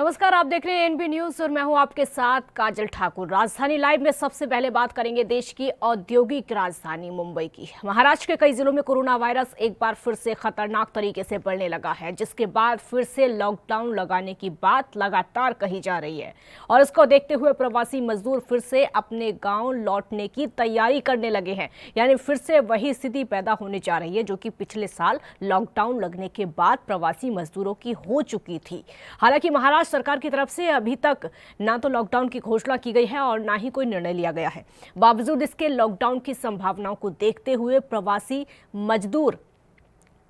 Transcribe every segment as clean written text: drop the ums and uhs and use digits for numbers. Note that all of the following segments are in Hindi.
नमस्कार, आप देख रहे हैं एनबी न्यूज और मैं हूं आपके साथ काजल ठाकुर। राजधानी लाइव में सबसे पहले बात करेंगे देश की औद्योगिक राजधानी मुंबई की। महाराष्ट्र के कई जिलों में कोरोना वायरस एक बार फिर से खतरनाक तरीके से बढ़ने लगा है, जिसके बाद फिर से लॉकडाउन लगाने की बात लगातार कही जा रही है और इसको देखते हुए प्रवासी मजदूर फिर से अपने गाँव लौटने की तैयारी करने लगे हैं। यानी फिर से वही स्थिति पैदा होने जा रही है जो कि पिछले साल लॉकडाउन लगने के बाद प्रवासी मजदूरों की हो चुकी थी। हालांकि महाराष्ट्र सरकार की तरफ से अभी तक ना तो लॉकडाउन की घोषणा की गई है और ना ही कोई निर्णय लिया गया है। बावजूद इसके लॉकडाउन की संभावनाओं को देखते हुए प्रवासी मजदूर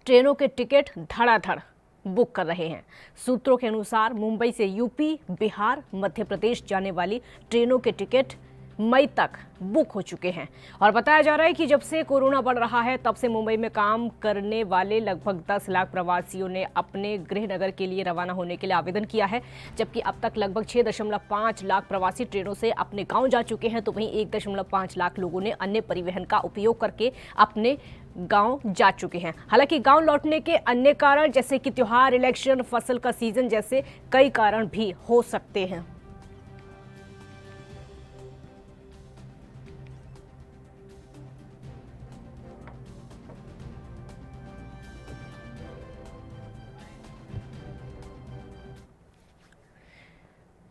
ट्रेनों के टिकट धड़ाधड़ बुक कर रहे हैं। सूत्रों के अनुसार मुंबई से यूपी, बिहार, मध्य प्रदेश जाने वाली ट्रेनों के टिकट मई तक बुक हो चुके हैं और बताया जा रहा है कि जब से कोरोना बढ़ रहा है तब से मुंबई में काम करने वाले लगभग 10 लाख प्रवासियों ने अपने गृह नगर के लिए रवाना होने के लिए आवेदन किया है, जबकि अब तक लगभग 6.5 लाख प्रवासी ट्रेनों से अपने गांव जा चुके हैं, तो वहीं 1.5 लाख लोगों ने अन्य परिवहन का उपयोग करके अपने गांव जा चुके हैं। हालांकि गांव लौटने के अन्य कारण जैसे कि त्योहार, इलेक्शन, फसल का सीजन जैसे कई कारण भी हो सकते हैं।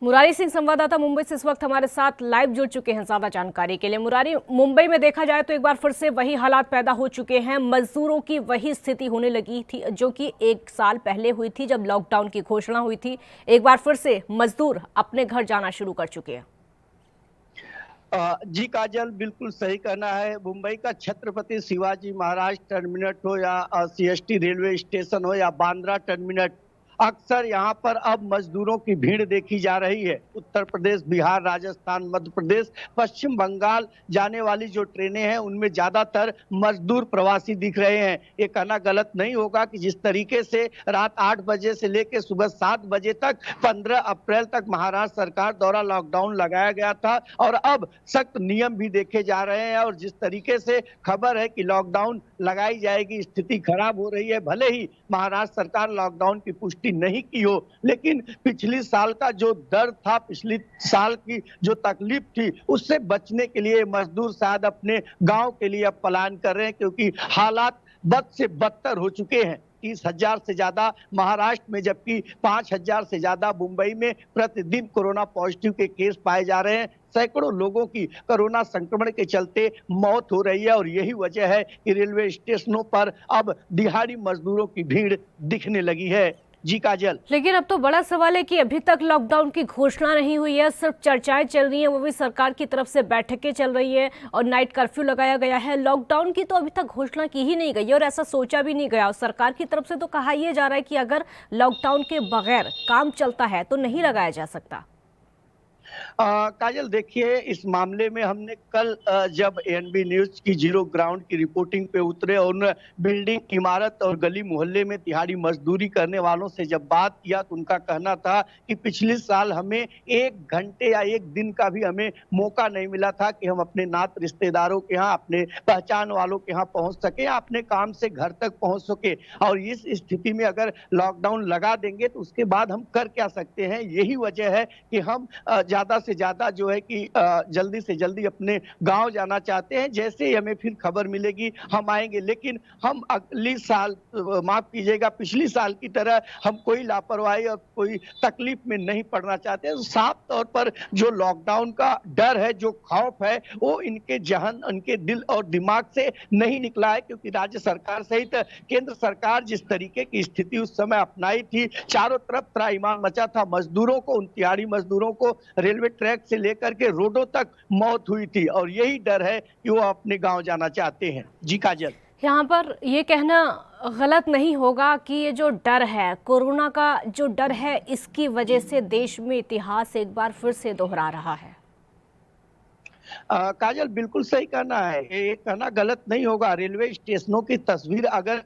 मुरारी सिंह संवाददाता मुंबई से इस वक्त हमारे साथ लाइव जुड़ चुके हैं ज्यादा जानकारी के लिए। मुरारी, मुंबई में देखा जाए तो एक बार फिर से वही हालात पैदा हो चुके हैं। मजदूरों की वही स्थिति होने लगी थी जो कि एक साल पहले हुई थी जब लॉकडाउन की घोषणा हुई थी। एक बार फिर से मजदूर अपने घर जाना शुरू कर चुके हैं। जी काजल, बिल्कुल सही कहना है। मुंबई का छत्रपति शिवाजी महाराज टर्मिनस हो या सीएसटी रेलवे स्टेशन हो या बांद्रा टर्मिनस, अक्सर यहाँ पर अब मजदूरों की भीड़ देखी जा रही है। उत्तर प्रदेश, बिहार, राजस्थान, मध्य प्रदेश, पश्चिम बंगाल जाने वाली जो ट्रेनें हैं उनमें ज्यादातर मजदूर प्रवासी दिख रहे हैं। ये कहना गलत नहीं होगा कि जिस तरीके से रात 8 बजे से लेकर सुबह 7 बजे तक 15 अप्रैल तक महाराष्ट्र सरकार द्वारा लॉकडाउन लगाया गया था और अब सख्त नियम भी देखे जा रहे हैं और जिस तरीके से खबर है कि लॉकडाउन लगाई जाएगी, स्थिति खराब हो रही है। भले ही महाराष्ट्र सरकार लॉकडाउन की पुष्टि नहीं की हो, लेकिन पिछली साल का जो डर था, पिछली साल की जो तकलीफ थी, उससे बचने के लिए मजदूर शायद अपने गांव के लिए अब पलायन कर रहे हैं, क्योंकि हालात बद से बदतर हो चुके हैं। 30,000 से ज्यादा महाराष्ट्र में जबकि 5,000 से ज्यादा मुंबई में प्रतिदिन कोरोना पॉजिटिव के केस पाए जा रहे हैं। सैकड़ों लोगों की कोरोना संक्रमण के चलते मौत हो रही है और यही वजह है कि रेलवे स्टेशनों पर अब दिहाड़ी मजदूरों की भीड़ दिखने लगी है। जी काजल, लेकिन अब तो बड़ा सवाल है कि अभी तक लॉकडाउन की घोषणा नहीं हुई है, सिर्फ चर्चाएं चल रही हैं, वो भी सरकार की तरफ से बैठकें चल रही है और नाइट कर्फ्यू लगाया गया है। लॉकडाउन की तो अभी तक घोषणा की ही नहीं गई है और ऐसा सोचा भी नहीं गया और सरकार की तरफ से तो कहा यह जा रहा है कि अगर लॉकडाउन के बगैर काम चलता है तो नहीं लगाया जा सकता। काजल, देखिए, इस मामले में हमने कल जब एनबी न्यूज की जीरो ग्राउंड की रिपोर्टिंग पे उतरे और उन बिल्डिंग, इमारत और गली मोहल्ले में दिहाड़ी मजदूरी करने वालों से जब बात किया तो उनका कहना था कि पिछले साल हमें 1 घंटे या 1 दिन का भी हमें मौका नहीं मिला था कि हम अपने नात रिश्तेदारों के यहाँ, अपने पहचान वालों के यहाँ पहुंच सके या अपने काम से घर तक पहुंच सके। और इस स्थिति में अगर लॉकडाउन लगा देंगे तो उसके बाद हम कर क्या सकते हैं। यही वजह है कि हम ज्यादा से ज्यादा जो है कि जल्दी से जल्दी अपने गांव जाना चाहते हैं। जैसे ही हमें फिर खबर मिलेगी हम आएंगे, लेकिन हम अगली साल, माफ कीजिएगा, पिछली साल की तरह हम कोई लापरवाही और कोई तकलीफ में नहीं पड़ना चाहते। तो साफ तौर पर जो लॉकडाउन का डर है, जो खौफ है, वो इनके जहन, उनके दिल और दिमाग से नहीं निकला है, क्योंकि राज्य सरकार सहित केंद्र सरकार जिस तरीके की स्थिति उस समय अपनाई थी, चारों तरफ त्राहिमाम मचा था। मजदूरों को, उन दिहाड़ी मजदूरों को रेलवे ट्रैक से लेकर के रोडों तक मौत हुई थी और यही डर है कि वो अपने गांव जाना चाहते हैं। जी काजल, यहाँ पर ये कहना गलत नहीं होगा कि ये जो डर है, कोरोना का जो डर है, इसकी वजह से देश में इतिहास एक बार फिर से दोहरा रहा है। काजल बिल्कुल सही कहना है, ये कहना गलत नहीं होगा। रेलवे स्टेशनों की तस्वीर अगर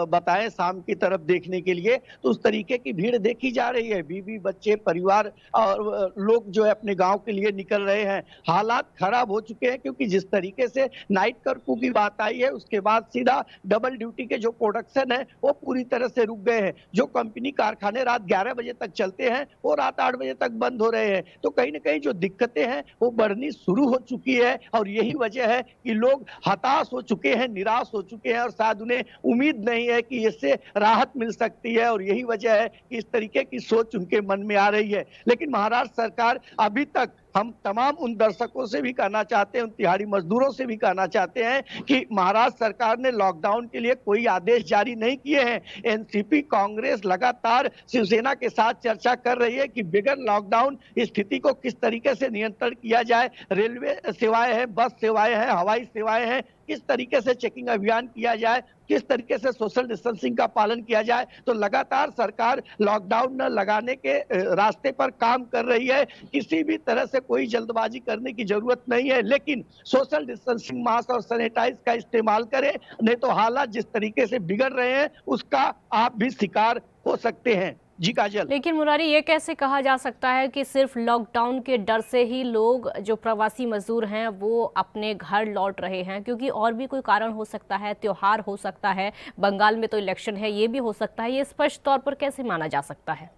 बताएं शाम की तरफ देखने के लिए, तो उस तरीके की भीड़ देखी जा रही है। बीवी बच्चे परिवार और लोग जो है अपने गांव के लिए निकल रहे हैं। हालात खराब हो चुके हैं, क्योंकि जिस तरीके से नाइट कर्फ्यू की बात आई है, उसके बाद सीधा डबल ड्यूटी के जो प्रोडक्शन है वो पूरी तरह से रुक गए हैं। जो कंपनी कारखाने रात 11 बजे तक चलते हैं वो रात 8 बजे तक बंद हो रहे हैं। तो कहीं ना कहीं जो दिक्कतें हैं वो बढ़नी शुरू हो चुकी है, और यही वजह है कि लोग हताश हो चुके हैं, निराश हो चुके हैं, और शायद उन्हें उम्मीद नहीं है कि इससे राहत मिल सकती है। और यही वजह है कि इस तरीके की सोच उनके मन में आ रही है। लेकिन महाराष्ट्र सरकार अभी तक, हम तमाम उन दर्शकों से भी कहना चाहते हैं, उन तिहाड़ी मजदूरों से भी कहना चाहते हैं कि महाराष्ट्र सरकार ने लॉकडाउन के लिए कोई आदेश जारी नहीं किए हैं। एनसीपी कांग्रेस लगातार शिवसेना के साथ चर्चा कर रही है कि बगैर लॉकडाउन स्थिति को किस तरीके से नियंत्रण किया जाए। रेलवे सेवाएं हैं, बस सेवाएं हैं, हवाई सेवाएं हैं, किस तरीके से चेकिंग अभियान किया जाए, किस तरीके से सोशल डिस्टेंसिंग का पालन किया जाए। तो लगातार सरकार लॉकडाउन न लगाने के रास्ते पर काम कर रही है। किसी भी तरह से कोई जल्दबाजी करने की जरूरत नहीं है, लेकिन सोशल डिस्टेंसिंग, मास्क और सैनिटाइज का इस्तेमाल करें, नहीं तो हालात जिस तरीके से बिगड़ रहे हैं उसका आप भी शिकार हो सकते हैं। जी काजल। लेकिन मुरारी, ये कैसे कहा जा सकता है कि सिर्फ लॉकडाउन के डर से ही लोग, जो प्रवासी मजदूर हैं, वो अपने घर लौट रहे हैं? क्योंकि और भी कोई कारण हो सकता है, त्योहार हो सकता है, बंगाल में तो इलेक्शन है, ये भी हो सकता है। ये स्पष्ट तौर पर कैसे माना जा सकता है?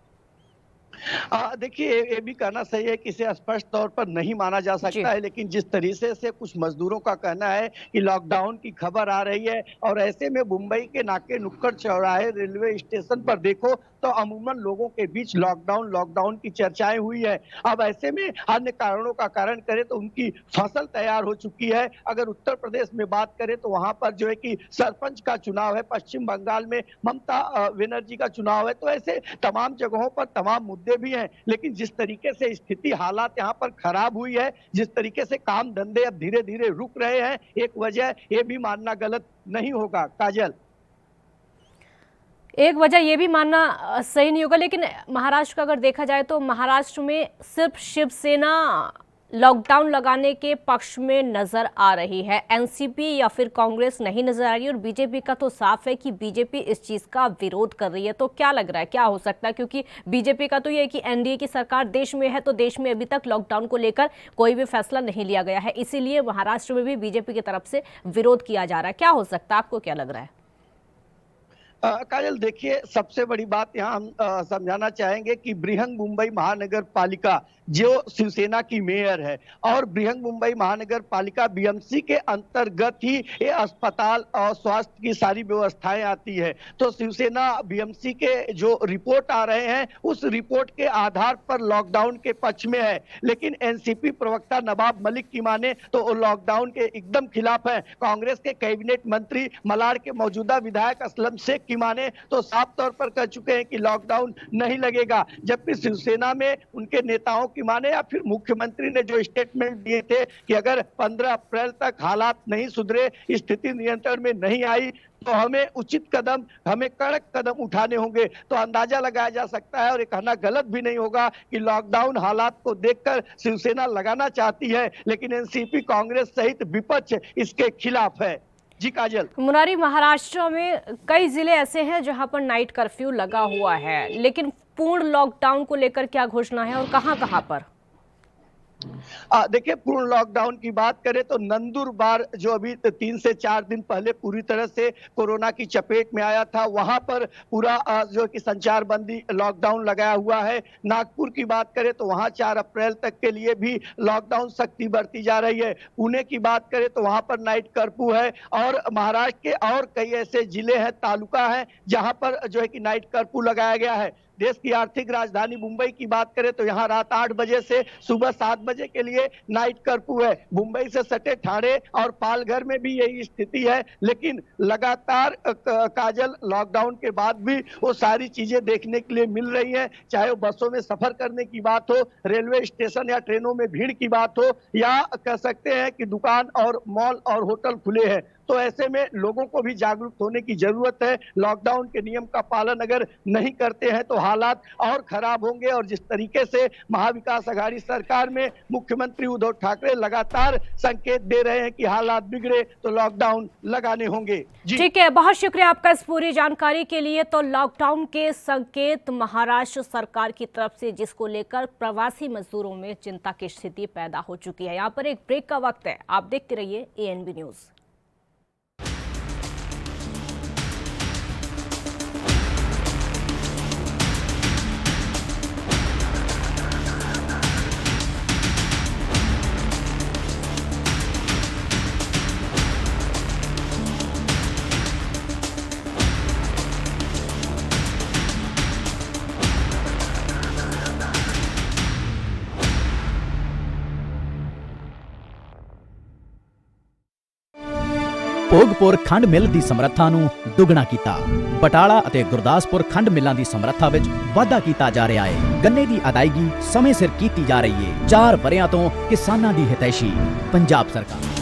देखिए, ये भी कहना सही है कि इसे स्पष्ट तौर पर नहीं माना जा सकता है, लेकिन जिस तरीके से कुछ मजदूरों का कहना है कि लॉकडाउन की खबर आ रही है, और ऐसे में मुंबई के नाके नुक्कड़ चौराहे रेलवे स्टेशन पर देखो तो अमूमन लोगों के बीच लॉकडाउन लॉकडाउन की चर्चाएं हुई है। अब ऐसे में अन्य कारणों का कारण करें तो उनकी फसल तैयार हो चुकी है। अगर उत्तर प्रदेश में बात करें तो वहां पर जो है कि सरपंच का चुनाव है, पश्चिम बंगाल में ममता बनर्जी का चुनाव है। तो ऐसे तमाम जगहों पर तमाम मुद्दे भी हैं, लेकिन जिस तरीके से स्थिति हालात यहाँ पर खराब हुई है, जिस तरीके से काम धंधे अब धीरे धीरे रुक रहे हैं, एक वजह ये भी मानना गलत नहीं होगा काजल। एक वजह ये भी मानना सही नहीं होगा, लेकिन महाराष्ट्र का अगर देखा जाए तो महाराष्ट्र में सिर्फ शिवसेना लॉकडाउन लगाने के पक्ष में नजर आ रही है, एनसीपी या फिर कांग्रेस नहीं नजर आ रही है। और बीजेपी का तो साफ है कि बीजेपी इस चीज का विरोध कर रही है। तो क्या लग रहा है, क्या हो सकता है? क्योंकि बीजेपी का तो ये है कि एनडीए की सरकार देश में है, तो देश में अभी तक लॉकडाउन को लेकर कोई भी फैसला नहीं लिया गया है, इसीलिए महाराष्ट्र में भी बीजेपी की तरफ से विरोध किया जा रहा है। क्या हो सकता है, आपको क्या लग रहा है? काजल देखिए, सबसे बड़ी बात यहाँ हम समझाना चाहेंगे कि बृहन मुंबई महानगर पालिका जो शिवसेना की मेयर है, और बृहन मुंबई महानगर पालिका बीएमसी के अंतर्गत ही ये अस्पताल और स्वास्थ्य की सारी व्यवस्थाएं आती है। तो शिवसेना बीएमसी के जो रिपोर्ट आ रहे हैं उस रिपोर्ट के आधार पर लॉकडाउन के पक्ष में है, लेकिन एनसीपी प्रवक्ता नवाब मलिक की माने तो लॉकडाउन के एकदम खिलाफ है। कांग्रेस के कैबिनेट मंत्री मलाड के मौजूदा विधायक असलम शेख की माने तो साफ तौर पर कह चुके हैं कि लॉकडाउन नहीं लगेगा, जबकि शिवसेना में उनके नेताओं की माने या फिर मुख्यमंत्री ने जो स्टेटमेंट दिए थे कि अगर 15 अप्रैल तक हालात नहीं सुधरे, स्थिति नियंत्रण में नहीं आई, तो हमें उचित कदम, हमें कड़क कदम उठाने होंगे। तो अंदाजा लगाया जा सकता है, और ये कहना गलत भी नहीं होगा कि लॉकडाउन हालात को देखकर शिवसेना लगाना चाहती है, लेकिन एनसीपी कांग्रेस सहित विपक्ष इसके खिलाफ है। जी काजल। मुरारी, महाराष्ट्र में कई जिले ऐसे हैं जहां पर नाइट कर्फ्यू लगा हुआ है, लेकिन पूर्ण लॉकडाउन को लेकर क्या घोषणा है और कहां-कहां पर? देखिए, पूर्ण लॉकडाउन की बात करें तो नंदुरबार जो अभी 3 से 4 दिन पहले पूरी तरह से कोरोना की चपेट में आया था, वहां पर पूरा जो कि संचार बंदी लॉकडाउन लगाया हुआ है। नागपुर की बात करें तो वहां 4 अप्रैल तक के लिए भी लॉकडाउन सख्ती बढ़ती जा रही है। पुणे की बात करें तो वहां पर नाइट कर्फ्यू है, और महाराष्ट्र के और कई ऐसे जिले हैं, तालुका हैं, जहां पर जो है कि नाइट कर्फ्यू लगाया गया है। देश की आर्थिक राजधानी मुंबई की बात करें तो यहाँ रात 8 बजे से सुबह 7 बजे के लिए नाइट कर्फ्यू है। मुंबई से सटे ठाणे और पालघर में भी यही स्थिति है, लेकिन लगातार काजल लॉकडाउन के बाद भी वो सारी चीजें देखने के लिए मिल रही हैं, चाहे वो बसों में सफर करने की बात हो, रेलवे स्टेशन या ट्रेनों में भीड़ की बात हो, या कह सकते हैं कि दुकान और मॉल और होटल खुले हैं। तो ऐसे में लोगों को भी जागरूक होने की जरूरत है। लॉकडाउन के नियम का पालन अगर नहीं करते हैं तो हालात और खराब होंगे। और जिस तरीके से महाविकास आघाड़ी सरकार में मुख्यमंत्री उद्धव ठाकरे लगातार संकेत दे रहे हैं कि हालात बिगड़े तो लॉकडाउन लगाने होंगे। ठीक है, बहुत शुक्रिया आपका इस पूरी जानकारी के लिए। तो लॉकडाउन के संकेत महाराष्ट्र सरकार की तरफ से, जिसको लेकर प्रवासी मजदूरों में चिंता की स्थिति पैदा हो चुकी है। यहाँ पर एक ब्रेक का वक्त है, आप देखते रहिए ANB न्यूज। ਭੋਗਪੁਰ ਖੰਡ ਮਿੱਲ ਦੀ ਸਮਰੱਥਾ ਨੂੰ ਦੁੱਗਣਾ ਕੀਤਾ। ਬਟਾਲਾ ਅਤੇ ਗੁਰਦਾਸਪੁਰ ਖੰਡ ਮਿੱਲਾਂ ਦੀ ਸਮਰੱਥਾ ਵਿੱਚ ਵਾਧਾ ਕੀਤਾ ਜਾ ਰਿਹਾ ਹੈ। ਗੰਨੇ ਦੀ ਅਦਾਇਗੀ ਸਮੇਂ ਸਿਰ ਕੀਤੀ ਜਾ ਰਹੀ ਹੈ। 4 ਵਰ੍ਹਿਆਂ ਤੋਂ ਕਿਸਾਨਾਂ ਦੀ ਹਿਤੈਸ਼ੀ ਪੰਜਾਬ ਸਰਕਾਰ।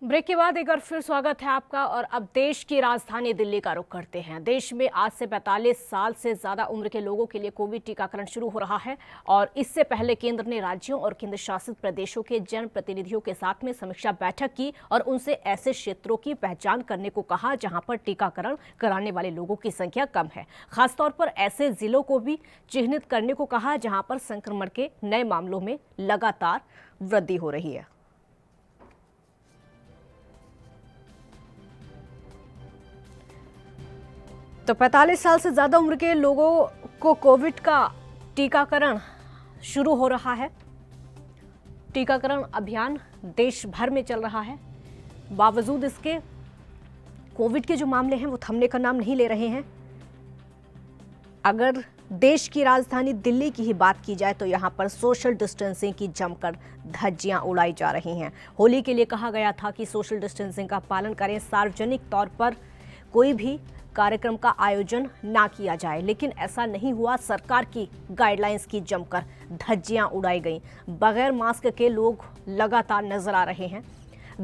ब्रेक के बाद एक बार फिर स्वागत है आपका। और अब देश की राजधानी दिल्ली का रुख करते हैं। देश में आज से 45 साल से ज्यादा उम्र के लोगों के लिए कोविड टीकाकरण शुरू हो रहा है। और इससे पहले केंद्र ने राज्यों और केंद्र शासित प्रदेशों के जनप्रतिनिधियों के साथ में समीक्षा बैठक की और उनसे ऐसे क्षेत्रों की पहचान करने को कहा जहां पर टीकाकरण कराने वाले लोगों की संख्या कम है। खासतौर पर ऐसे जिलों को भी चिन्हित करने को कहा जहां पर संक्रमण के नए मामलों में लगातार वृद्धि हो रही है। तो 45 साल से ज़्यादा उम्र के लोगों को कोविड का टीकाकरण शुरू हो रहा है। टीकाकरण अभियान देश भर में चल रहा है। बावजूद इसके कोविड के जो मामले हैं वो थमने का नाम नहीं ले रहे हैं। अगर देश की राजधानी दिल्ली की ही बात की जाए तो यहाँ पर सोशल डिस्टेंसिंग की जमकर धज्जियां उड़ाई जा रही हैं। होली के लिए कहा गया था कि सोशल डिस्टेंसिंग का पालन करें, सार्वजनिक तौर पर कोई भी कार्यक्रम का आयोजन ना किया जाए, लेकिन ऐसा नहीं हुआ। सरकार की गाइडलाइंस की जमकर धज्जियां उड़ाई गई। बगैर मास्क के लोग लगातार नजर आ रहे हैं।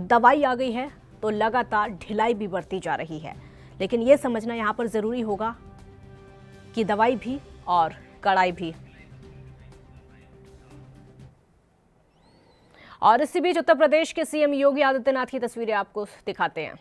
दवाई आ गई है तो लगातार ढिलाई भी बढ़ती जा रही है। लेकिन यह समझना यहाँ पर जरूरी होगा कि दवाई भी और कड़ाई भी। और इसी बीच उत्तर प्रदेश के CM योगी आदित्यनाथ की तस्वीरें आपको दिखाते हैं।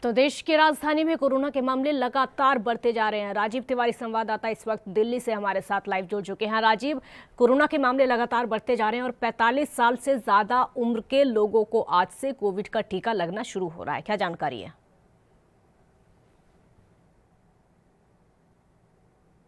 तो देश की राजधानी में कोरोना के मामले लगातार बढ़ते जा रहे हैं। राजीव तिवारी संवाददाता इस वक्त दिल्ली से हमारे साथ लाइव जुड़ चुके हैं। राजीव, कोरोना के मामले लगातार बढ़ते जा रहे हैं और 45 साल से ज्यादा उम्र के लोगों को आज से कोविड का टीका लगना शुरू हो रहा है, क्या जानकारी है?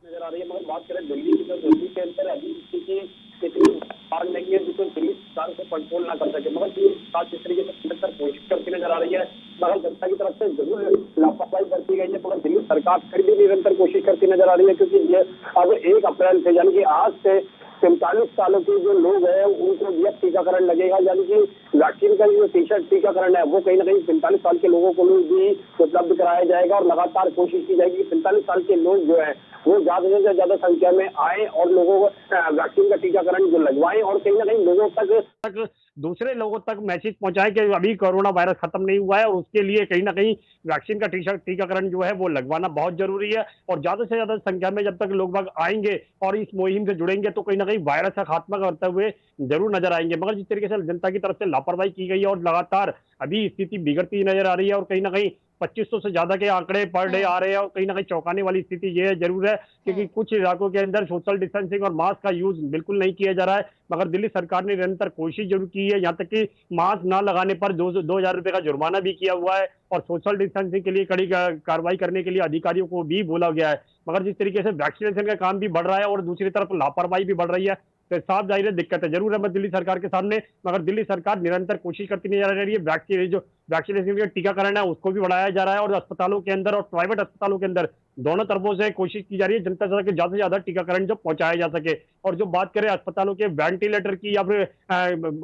नजर आ रही है, मगर बात करें दिल्ली की तो दिल्ली के अंदर अभी स्थिति कितनी बाढ़ नहीं है जिसको पुलिस साल से कंट्रोल ना कर सके, मगर पुलिस इस तरीके से निरंतर कोशिश करती नजर आ रही है। मगर जनता की तरफ से जरूर लापरवाही बरती गई है, मगर दिल्ली सरकार फिर भी निरंतर कोशिश करती नजर आ रही है। क्योंकि ये अब 1 अप्रैल से यानी कि आज से 45 सालों के जो लोग हैं उनको यह टीकाकरण लगेगा। यानी कि वैक्सीन का जो टीकाकरण है वो कहीं ना कहीं 45 साल के लोगों को भी उपलब्ध कराया जाएगा और लगातार कोशिश की जाएगी कि 45 साल के लोग जो है वो ज्यादा से ज्यादा संख्या में आए और लोगों को वैक्सीन का टीकाकरण जो लगवाएं और कहीं ना कहीं लोगों तक दूसरे लोगों तक मैसेज पहुंचाएं कि अभी कोरोना वायरस खत्म नहीं हुआ है, और उसके लिए कहीं ना कहीं वैक्सीन का टीकाकरण जो है वो लगवाना बहुत जरूरी है। और ज्यादा से ज्यादा संख्या में जब तक लोग बाग आएंगे और इस मुहिम से जुड़ेंगे तो कहीं ना कहीं वायरस का खात्मा करते हुए जरूर नजर आएंगे। मगर जिस तरीके से जनता की तरफ से लापरवाही की गई है और लगातार अभी स्थिति बिगड़ती नजर आ रही है, और कहीं ना कहीं 2500 से ज्यादा के आंकड़े पर डे आ रहे हैं, और कहीं ना कहीं चौंकाने वाली स्थिति ये है जरूर है, क्योंकि कुछ इलाकों के अंदर सोशल डिस्टेंसिंग और मास्क का यूज बिल्कुल नहीं किया जा रहा है। मगर दिल्ली सरकार ने निरंतर कोशिश जरूर की है, यहाँ तक कि मास्क ना लगाने पर 2,000 रुपए का जुर्माना भी किया हुआ है, और सोशल डिस्टेंसिंग के लिए कड़ी कार्रवाई करने के लिए अधिकारियों को भी बोला गया है। मगर जिस तरीके से वैक्सीनेशन का काम भी बढ़ रहा है और दूसरी तरफ लापरवाही भी बढ़ रही है, तो साफ जाहिर है दिक्कत है जरूर है दिल्ली सरकार के सामने। मगर दिल्ली सरकार निरंतर कोशिश करती नजर आ रही है। जो वैक्सीनेशन का टीकाकरण है उसको भी बढ़ाया जा रहा है, और अस्पतालों के अंदर और प्राइवेट अस्पतालों के अंदर दोनों तरफों से कोशिश की जा रही है जनता तक ज्यादा से ज्यादा टीकाकरण जो पहुंचाया जा सके। और जो बात करें अस्पतालों के वेंटिलेटर की या फिर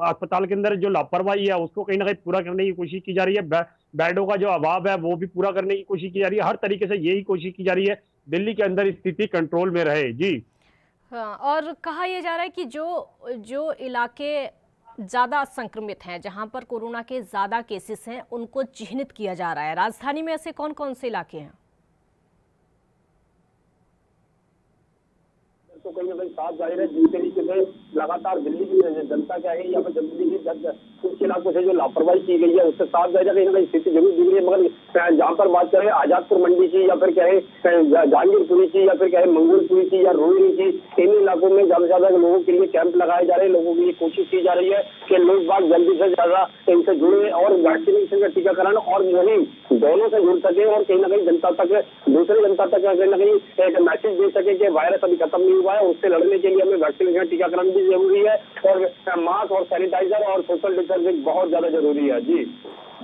अस्पताल के अंदर जो लापरवाही है उसको कहीं ना कहीं पूरा करने की कोशिश की जा रही है, बेडों का जो अभाव है वो भी पूरा करने की कोशिश की जा रही है। हर तरीके से यही कोशिश की जा रही है दिल्ली के अंदर स्थिति कंट्रोल में रहे। जी हाँ, और कहा यह जा रहा है कि जो इलाके ज़्यादा संक्रमित हैं, जहां पर कोरोना के ज़्यादा केसेस हैं, उनको चिन्हित किया जा रहा है। राजधानी में ऐसे कौन कौन से इलाके हैं? तो कहीं ना कहीं साफ जाहिर है जिस तरीके से लगातार दिल्ली की जनता क्या है या फिर दिल्ली की कुछ इलाकों से जो लापरवाही की गई है उससे साफ जाहिर है कहीं ना कहीं स्थिति जरूर बिगड़ी है। मगर जहाँ पर बात करें आजादपुर मंडी की या फिर कहे जहांगीरपुरी की या फिर कहे मंगोलपुरी की या रोहिणी की, इन इलाकों में ज्यादा से ज्यादा लोगों के लिए कैंप लगाए जा रहे हैं। लोगों की ये कोशिश की जा रही है कि लोग बाग जल्दी से ज्यादा इनसे जुड़े और वैक्सीनेशन का टीकाकरण और मुहिम दोनों से जुड़ सके, और कहीं ना कहीं जनता तक दूसरी जनता तक कहीं ना कहीं एक मैसेज दे सके कि वायरस अभी खत्म नहीं हुआ है, उससे लड़ने के लिए हमें वैक्सीनेशन टीकाकरण भी जरूरी है, और मास्क और सैनिटाइजर और सोशल डिस्टेंसिंग बहुत ज्यादा जरूरी है। जी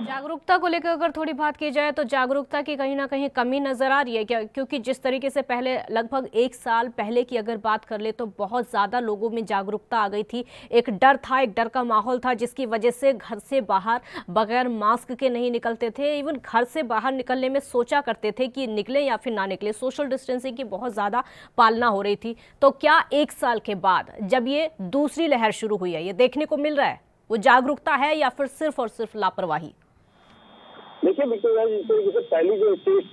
जागरूकता को लेकर अगर थोड़ी बात की जाए तो जागरूकता की कहीं ना कहीं कमी नजर आ रही है क्या? क्योंकि जिस तरीके से पहले लगभग 1 साल पहले की अगर बात कर ले तो बहुत ज़्यादा लोगों में जागरूकता आ गई थी। एक डर था, एक डर का माहौल था, जिसकी वजह से घर से बाहर बगैर मास्क के नहीं निकलते थे। इवन घर से बाहर निकलने में सोचा करते थे कि निकले या फिर ना निकले। सोशल डिस्टेंसिंग की बहुत ज़्यादा पालना हो रही थी। तो क्या 1 साल के बाद जब ये दूसरी लहर शुरू हुई है, ये देखने को मिल रहा है वो जागरूकता है या फिर सिर्फ और सिर्फ लापरवाही? देखिए बिल्कुल जिस तरीके से पहली जो स्टेज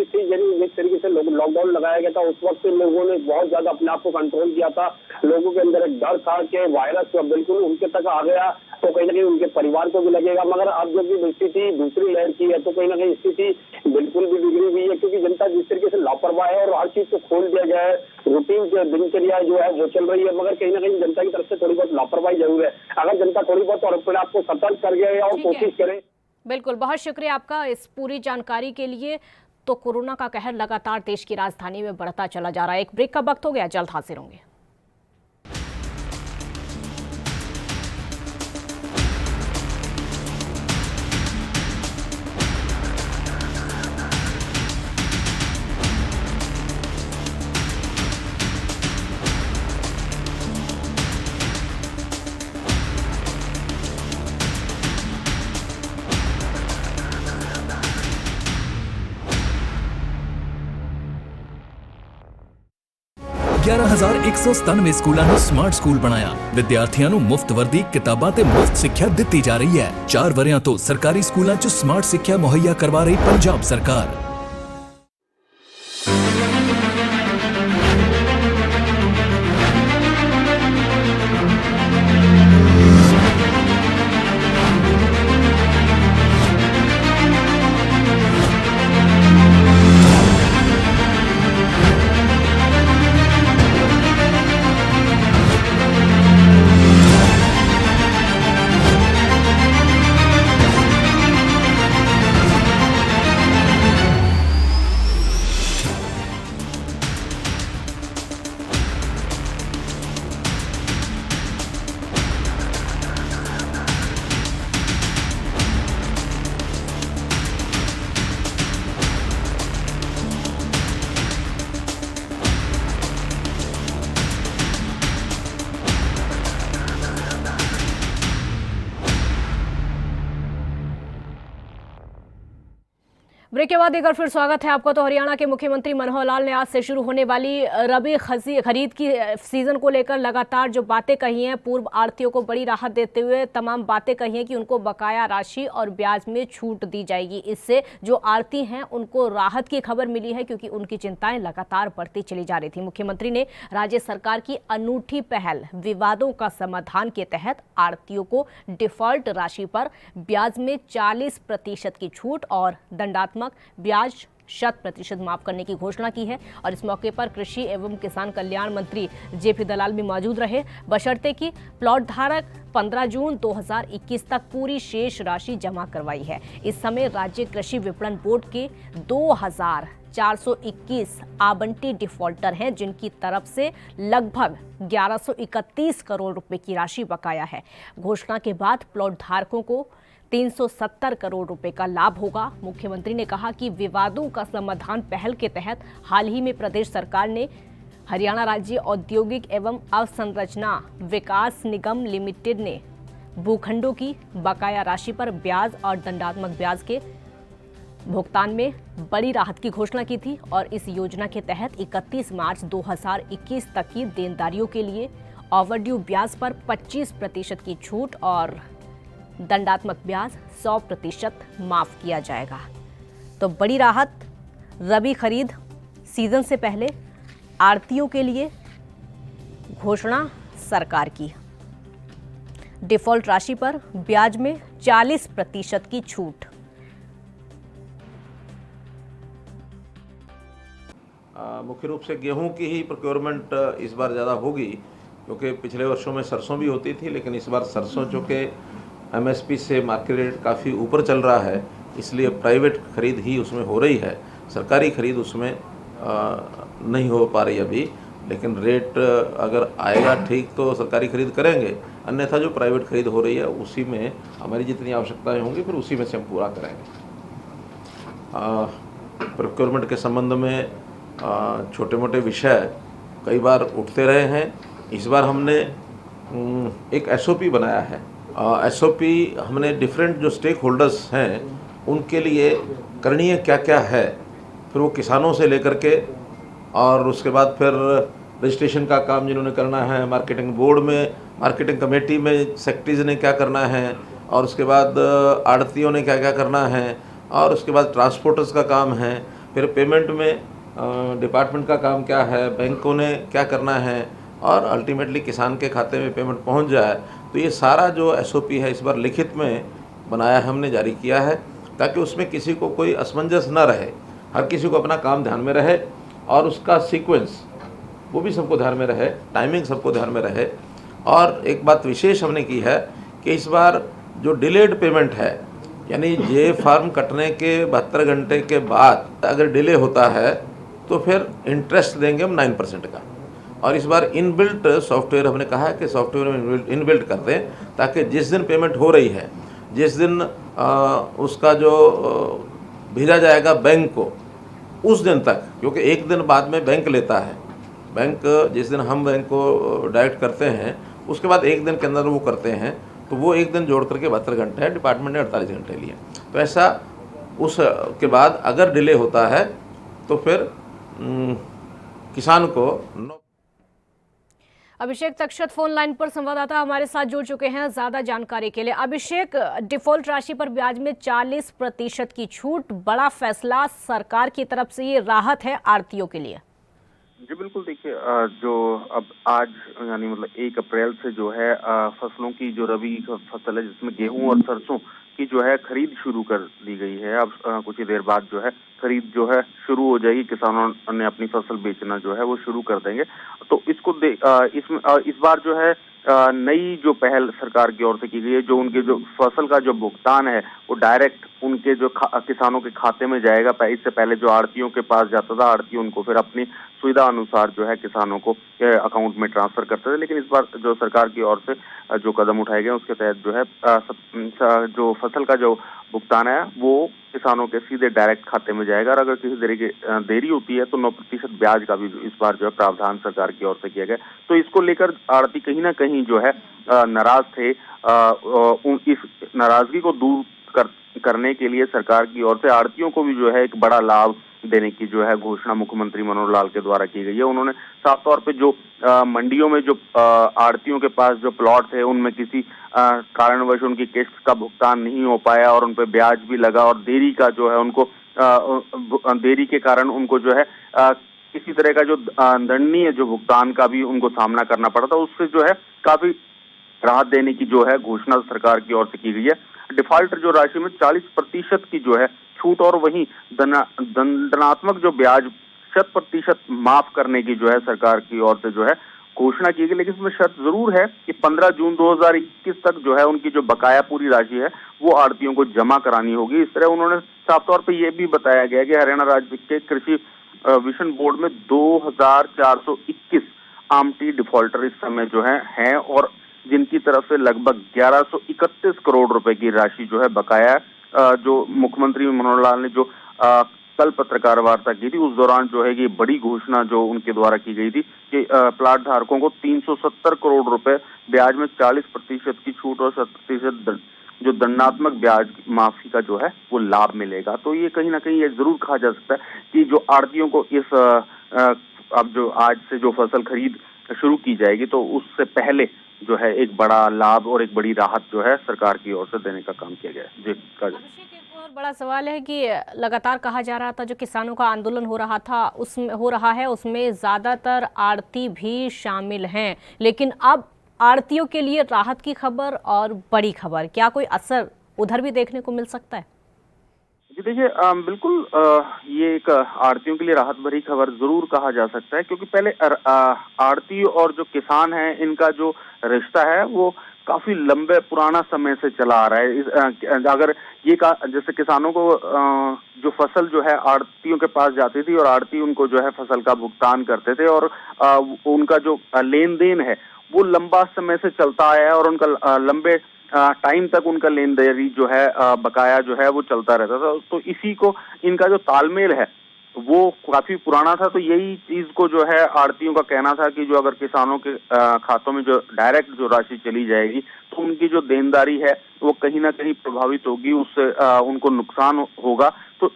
थी जिस तरीके से लॉकडाउन लगाया गया था उस वक्त लोगों ने बहुत ज्यादा अपने आप को कंट्रोल किया था। लोगों के अंदर एक डर था कि वायरस बिल्कुल उनके तक आ गया तो कहीं ना कहीं उनके परिवार को भी लगेगा। मगर अब जब स्थिति दूसरी लहर की है तो कहीं ना कहीं स्थिति बिल्कुल भी बिगड़ी हुई है, क्योंकि जनता जिस तरीके से लापरवाह है और हर चीज को खोल दिया गया है, रूटीन दिनचर्या जो है वो चल रही है। मगर कहीं ना कहीं जनता की तरफ से थोड़ी बहुत लापरवाही जरूर है। अगर जनता थोड़ी बहुत और अपने आप को सतर्क कर गए और कोशिश करे। बिल्कुल, बहुत शुक्रिया आपका इस पूरी जानकारी के लिए। तो कोरोना का कहर लगातार देश की राजधानी में बढ़ता चला जा रहा है। एक ब्रेक का वक्त हो गया, जल्द हाजिर होंगे। ग्यारह 1197 ਸਕੂਲਾਂ ਨੂੰ ਸਮਾਰਟ ਸਕੂਲ ਬਣਾਇਆ। ਵਿਦਿਆਰਥੀਆਂ ਨੂੰ ਮੁਫਤ ਵਰਦੀ, ਕਿਤਾਬਾਂ ਤੇ ਮੁਫਤ ਸਿੱਖਿਆ ਦਿੱਤੀ ਜਾ ਰਹੀ ਹੈ। 4 ਵਰਿਆਂ ਤੋਂ ਸਰਕਾਰੀ ਸਕੂਲਾਂ 'ਚ ਸਮਾਰਟ ਸਿੱਖਿਆ ਮੁਹੱਈਆ ਕਰਵਾ ਰਹੀ ਪੰਜਾਬ ਸਰਕਾਰ। ब्रेक के बाद एक बार फिर स्वागत है आपका। तो हरियाणा के मुख्यमंत्री मनोहर लाल ने आज से शुरू होने वाली रबी खरीद की सीजन को लेकर लगातार जो बातें कही हैं, पूर्व आढ़तियों को बड़ी राहत देते हुए तमाम बातें कही हैं कि उनको बकाया राशि और ब्याज में छूट दी जाएगी। इससे जो आढ़ती हैं उनको राहत की खबर मिली है, क्योंकि उनकी चिंताएं लगातार बढ़ती चली जा रही थी। मुख्यमंत्री ने राज्य सरकार की अनूठी पहल विवादों का समाधान के तहत आढ़तियों को डिफॉल्ट राशि पर ब्याज में 40% की छूट और दंडात्मक ब्याज 100% माफ करने की घोषणा की है। और इस मौके पर कृषि एवं किसान कल्याण मंत्री जेपी दलाल भी मौजूद रहे, बशर्ते कि प्लॉट धारक 15 जून 2021 तक पूरी शेष राशि जमा करवाई है। इस समय राज्य कृषि विपणन बोर्ड के 2421 आवंटी डिफॉल्टर हैं, जिनकी तरफ से लगभग 1131 करोड़ रुपए की राशि बकाया है। घोषणा के बाद प्लॉट धारकों को 370 करोड़ रुपए का लाभ होगा। मुख्यमंत्री ने कहा कि विवादों का समाधान पहल के तहत हाल ही में प्रदेश सरकार ने हरियाणा राज्य औद्योगिक एवं अवसंरचना विकास निगम लिमिटेड ने भूखंडों की बकाया राशि पर ब्याज और दंडात्मक ब्याज के भुगतान में बड़ी राहत की घोषणा की थी। और इस योजना के तहत 31 मार्च 2021 तक की देनदारियों के लिए ओवरड्यू ब्याज पर 25% की छूट और दंडात्मक ब्याज 100% माफ किया जाएगा। तो बड़ी राहत रबी खरीद सीजन से पहले आढ़तियों के लिए घोषणा सरकार की। डिफॉल्ट राशि पर ब्याज में 40% की छूट। मुख्य रूप से गेहूं की ही प्रोक्योरमेंट इस बार ज़्यादा होगी, क्योंकि पिछले वर्षों में सरसों भी होती थी, लेकिन इस बार सरसों चूँकि एमएसपी से मार्केट रेट काफ़ी ऊपर चल रहा है, इसलिए प्राइवेट खरीद ही उसमें हो रही है। सरकारी खरीद उसमें नहीं हो पा रही अभी, लेकिन रेट अगर आएगा ठीक तो सरकारी खरीद करेंगे, अन्यथा जो प्राइवेट खरीद हो रही है उसी में हमारी जितनी आवश्यकताएं होंगी फिर उसी में से हम पूरा करेंगे। प्रोक्योरमेंट के संबंध में छोटे मोटे विषय कई बार उठते रहे हैं। इस बार हमने एक एसओपी बनाया है। एसओपी हमने डिफरेंट जो स्टेक होल्डर्स हैं उनके लिए करणीय क्या क्या है, फिर वो किसानों से लेकर के और उसके बाद फिर रजिस्ट्रेशन का काम जिन्होंने करना है, मार्केटिंग बोर्ड में, मार्केटिंग कमेटी में सेक्रेटरीज ने क्या करना है, और उसके बाद आढ़तियों ने क्या क्या करना है, और उसके बाद ट्रांसपोर्टर्स का काम है, फिर पेमेंट में डिपार्टमेंट का काम क्या है, बैंकों ने क्या करना है, और अल्टीमेटली किसान के खाते में पेमेंट पहुंच जाए। तो ये सारा जो एसओपी है इस बार लिखित में बनाया है, हमने जारी किया है, ताकि उसमें किसी को कोई असमंजस न रहे, हर किसी को अपना काम ध्यान में रहे और उसका सीक्वेंस वो भी सबको ध्यान में रहे, टाइमिंग सबको ध्यान में रहे। और एक बात विशेष हमने की है कि इस बार जो डिलेड पेमेंट है, यानी जे फार्म कटने के 72 घंटे के बाद अगर डिले होता है तो फिर इंटरेस्ट देंगे हम 9% का। और इस बार इनबिल्ट सॉफ्टवेयर हमने कहा है कि सॉफ्टवेयर में इनबिल्ट कर दें, ताकि जिस दिन पेमेंट हो रही है, जिस दिन उसका जो भेजा जाएगा बैंक को, उस दिन तक, क्योंकि एक दिन बाद में बैंक लेता है, बैंक जिस दिन हम बैंक को डायरेक्ट करते हैं उसके बाद एक दिन के अंदर वो करते हैं, तो वो एक दिन जोड़ करके 72 घंटे है, डिपार्टमेंट ने 48 घंटे लिए। तो ऐसा उसके बाद अगर डिले होता है तो फिर किसान को अभिषेक तक्षत फोन लाइन पर संवाददाता हमारे साथ जुड़ चुके हैं ज्यादा जानकारी के लिए। अभिषेक, डिफॉल्ट राशि पर ब्याज में 40% की छूट, बड़ा फैसला सरकार की तरफ से, ये राहत है आढ़तियों के लिए। जी बिल्कुल, देखिए जो अब आज यानी मतलब 1 अप्रैल से जो है फसलों की जो रबी फसल है जिसमें गेहूं और सरसों की जो है खरीद शुरू कर दी गई है। अब कुछ ही देर बाद जो है खरीद जो है शुरू हो जाएगी, किसानों ने अपनी फसल बेचना जो है वो शुरू कर देंगे। तो इसको इस बार जो है नई जो पहल सरकार की ओर से की गई है, जो उनके जो फसल का जो भुगतान है वो डायरेक्ट उनके जो किसानों के खाते में जाएगा। इससे पहले जो आढ़तियों के पास जाता था, आढ़ती उनको फिर अपनी सुविधा अनुसार जो है किसानों को अकाउंट में ट्रांसफर करते थे, लेकिन इस बार जो सरकार की ओर से जो कदम उठाए गए उसके तहत जो है जो फसल का जो भुगतान है वो किसानों के सीधे डायरेक्ट खाते में जाएगा। और अगर किसी तरह की देरी होती है तो 9% ब्याज का भी इस बार जो है प्रावधान सरकार की ओर से किया गया। तो इसको लेकर आढ़ती कहीं ना कहीं जो है नाराज थे। इस नाराजगी को दूर करने के लिए सरकार की ओर से आढ़तियों को भी जो है एक बड़ा लाभ देने की जो है घोषणा मुख्यमंत्री मनोहर लाल के द्वारा की गई है। उन्होंने साफ तौर पे जो मंडियों में जो आढ़तियों के पास जो प्लॉट थे उनमें किसी कारणवश उनकी किस्त का भुगतान नहीं हो पाया और उन पर ब्याज भी लगा और देरी का जो है उनको देरी के कारण उनको जो है किसी तरह का जो दंडनीय जो भुगतान का भी उनको सामना करना पड़ा था, उससे जो है काफी राहत देने की जो है घोषणा सरकार की ओर से की गई है। डिफॉल्टर जो राशि में 40% की जो है छूट और वहीं दंडात्मक जो ब्याज 100% माफ करने की जो है सरकार की ओर से जो है घोषणा की गई। लेकिन इसमें शर्त जरूर है कि 15 जून 2021 तक जो है उनकी जो बकाया पूरी राशि है वो आढ़तियों को जमा करानी होगी। इस तरह उन्होंने साफ तौर पर यह भी बताया गया कि हरियाणा राज्य के कृषि विशन बोर्ड में 2421 आमटी डिफॉल्टर इस समय जो है और जिनकी तरफ से लगभग 1131 करोड़ रुपए की राशि जो है बकाया जो मुख्यमंत्री मनोहर लाल ने जो कल पत्रकार वार्ता की थी उस दौरान जो है कि बड़ी घोषणा जो उनके द्वारा की गई थी कि प्लाट धारकों को 370 करोड़ रुपए ब्याज में 40% की छूट और 7% जो दंडात्मक ब्याज माफी का जो है वो लाभ मिलेगा। तो ये कहीं ना कहीं ये जरूर कहा जा सकता है कि जो आढ़तियों को इस अब जो आज से जो फसल खरीद शुरू की जाएगी तो उससे पहले जो है एक बड़ा लाभ और एक बड़ी राहत जो है सरकार की ओर से देने का काम किया गया है। जी काजल। अभिषेक, एक और बड़ा सवाल है कि लगातार कहा जा रहा था जो किसानों का आंदोलन हो रहा है उसमें ज्यादातर आढ़ती भी शामिल हैं, लेकिन अब आढ़तियों के लिए राहत की खबर और बड़ी खबर, क्या कोई असर उधर भी देखने को मिल सकता है? जी देखिए, बिल्कुल ये एक आढ़तियों के लिए राहत भरी खबर जरूर कहा जा सकता है, क्योंकि पहले आढ़ती और जो किसान है इनका जो रिश्ता है वो काफी लंबे पुराना समय से चला आ रहा है। अगर ये जैसे किसानों को जो फसल जो है आढ़तियों के पास जाती थी और आढ़ती उनको जो है फसल का भुगतान करते थे और उनका जो लेन देन है वो लंबा समय से चलता आया है और उनका लंबे टाइम तक उनका लेन देन जो है बकाया जो है वो चलता रहता था। तो इसी को इनका जो तालमेल है वो काफी पुराना था। तो यही चीज को जो है आढ़तियों का कहना था कि जो अगर किसानों के खातों में जो डायरेक्ट जो राशि चली जाएगी तो उनकी जो देनदारी है वो कहीं ना कहीं प्रभावित होगी, उससे उनको नुकसान होगा। तो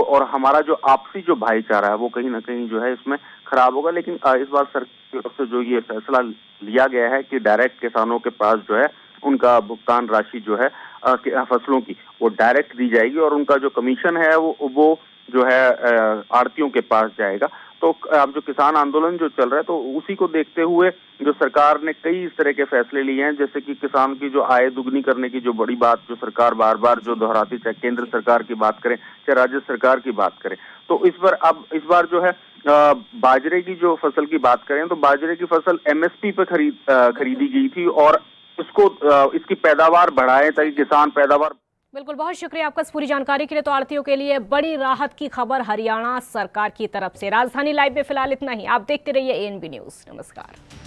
और हमारा जो आपसी जो भाईचारा है वो कहीं ना कहीं जो है इसमें खराब होगा। लेकिन इस बार सरकार से जो ये फैसला लिया गया है कि डायरेक्ट किसानों के पास जो है उनका भुगतान राशि जो है फसलों की वो डायरेक्ट दी जाएगी और उनका जो कमीशन है वो जो है आढ़तियों के पास जाएगा। तो अब जो किसान आंदोलन जो चल रहा है तो उसी को देखते हुए जो सरकार ने कई इस तरह के फैसले लिए हैं, जैसे कि किसान की जो आय दुगनी करने की जो बड़ी बात जो सरकार बार बार जो दोहराती, चाहे केंद्र सरकार की बात करें चाहे राज्य सरकार की बात करें। तो इस बार जो है बाजरे की जो फसल की बात करें तो बाजरे की फसल MSP पे खरीदी गई थी और इसकी पैदावार बढ़ाएं ताकि किसान पैदावार। बिल्कुल, बहुत शुक्रिया आपका इस पूरी जानकारी के लिए। तो आढ़तियों के लिए बड़ी राहत की खबर हरियाणा सरकार की तरफ से। राजधानी लाइव में फिलहाल इतना ही। आप देखते रहिए ANB न्यूज़। नमस्कार।